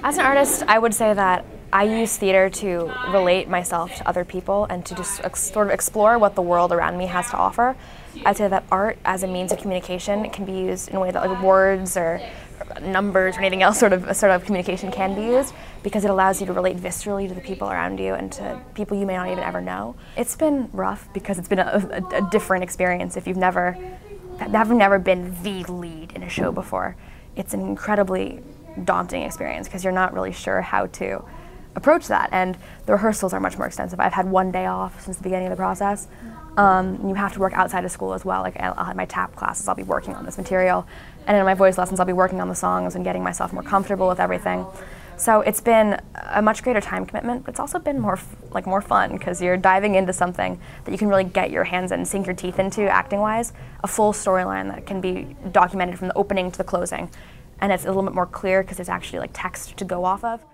As an artist, I would say that I use theater to relate myself to other people and to just sort of explore what the world around me has to offer. I'd say that art as a means of communication can be used in a way that like words or numbers or anything else sort of communication can be used, because it allows you to relate viscerally to the people around you and to people you may not even ever know. It's been rough because it's been a different experience. If you've never been the lead in a show before, it's an incredibly daunting experience because you're not really sure how to approach that, and the rehearsals are much more extensive. I've had one day off since the beginning of the process. You have to work outside of school as well. Like I'll have my tap classes, I'll be working on this material, and in my voice lessons I'll be working on the songs and getting myself more comfortable with everything. So it's been a much greater time commitment, but it's also been more fun because you're diving into something that you can really get your hands in, sink your teeth into acting-wise, a full storyline that can be documented from the opening to the closing, and it's a little bit more clear because there's actually like text to go off of.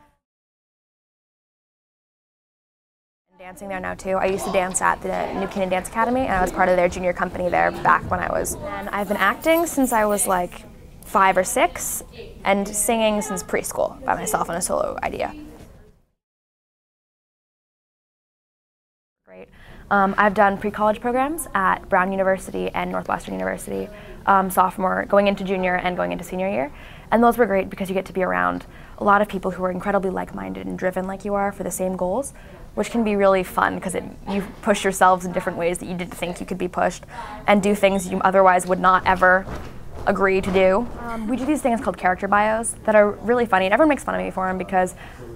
Dancing there now too. I used to dance at the New Canaan Dance Academy, and I was part of their junior company there back when I was. And I've been acting since I was like 5 or 6, and singing since preschool by myself on a solo idea. Great. I've done pre-college programs at Brown University and Northwestern University, sophomore, going into junior and going into senior year. And those were great because you get to be around a lot of people who are incredibly like-minded and driven like you are for the same goals, which can be really fun because you push yourselves in different ways that you didn't think you could be pushed, and do things you otherwise would not ever agree to do. We do these things called character bios that are really funny, and everyone makes fun of me for them because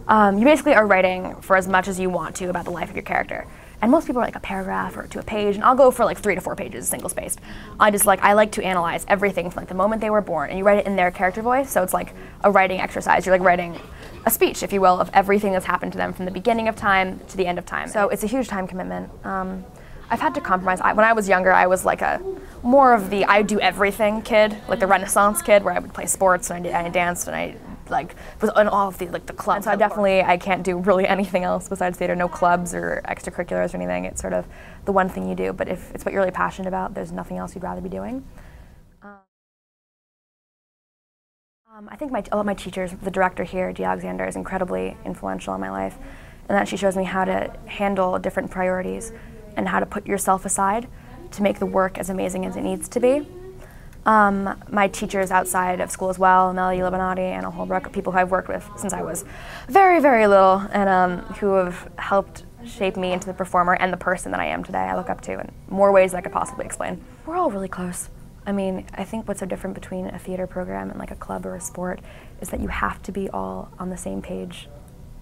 you basically are writing for as much as you want to about the life of your character. And most people are like a paragraph or to a page, and I'll go for like 3 to 4 pages, single-spaced. I like to analyze everything from like the moment they were born, and you write it in their character voice, so it's like a writing exercise. You're like writing a speech, if you will, of everything that's happened to them from the beginning of time to the end of time. So it's a huge time commitment. I've had to compromise. When I was younger, I was like more of the I do everything kid, like the Renaissance kid, where I would play sports and I danced and I was in all of the clubs. And so I can't do really anything else besides theater. No clubs or extracurriculars or anything. It's sort of the one thing you do. But if it's what you're really passionate about, there's nothing else you'd rather be doing. I think all of my teachers, the director here, Dee Alexander, is incredibly influential in my life, and that she shows me how to handle different priorities and how to put yourself aside to make the work as amazing as it needs to be. My teachers outside of school as well, Melody Libanati, Anna Holbrook, people who I've worked with since I was very, very little, and who have helped shape me into the performer and the person that I am today. I look up to in more ways than I could possibly explain. We're all really close. I mean, I think what's so different between a theater program and like a club or a sport is that you have to be all on the same page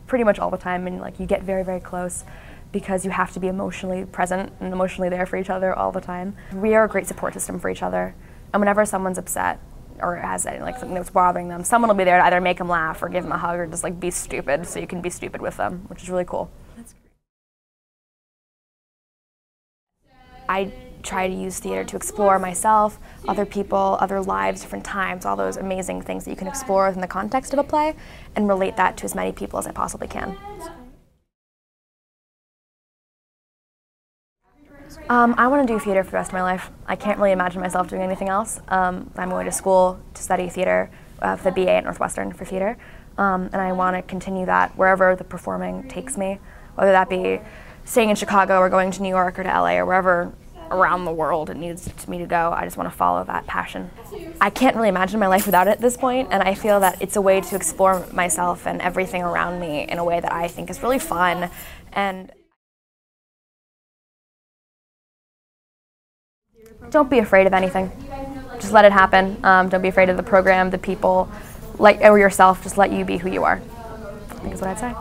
pretty much all the time, and like you get very, very close because you have to be emotionally present and emotionally there for each other all the time. We are a great support system for each other, and whenever someone's upset or has like something that's bothering them, someone will be there to either make them laugh or give them a hug or just like be stupid so you can be stupid with them, which is really cool. That's great. I try to use theater to explore myself, other people, other lives, different times, all those amazing things that you can explore within the context of a play, and relate that to as many people as I possibly can. I want to do theater for the rest of my life. I can't really imagine myself doing anything else. I'm going to school to study theater, for the BA at Northwestern for theater, and I want to continue that wherever the performing takes me, whether that be staying in Chicago or going to New York or to LA or wherever around the world it needs me to go. I just want to follow that passion. I can't really imagine my life without it at this point, and I feel that it's a way to explore myself and everything around me in a way that I think is really fun. And don't be afraid of anything. Just let it happen. Don't be afraid of the program, the people, or yourself. Just let you be who you are, I think is what I'd say.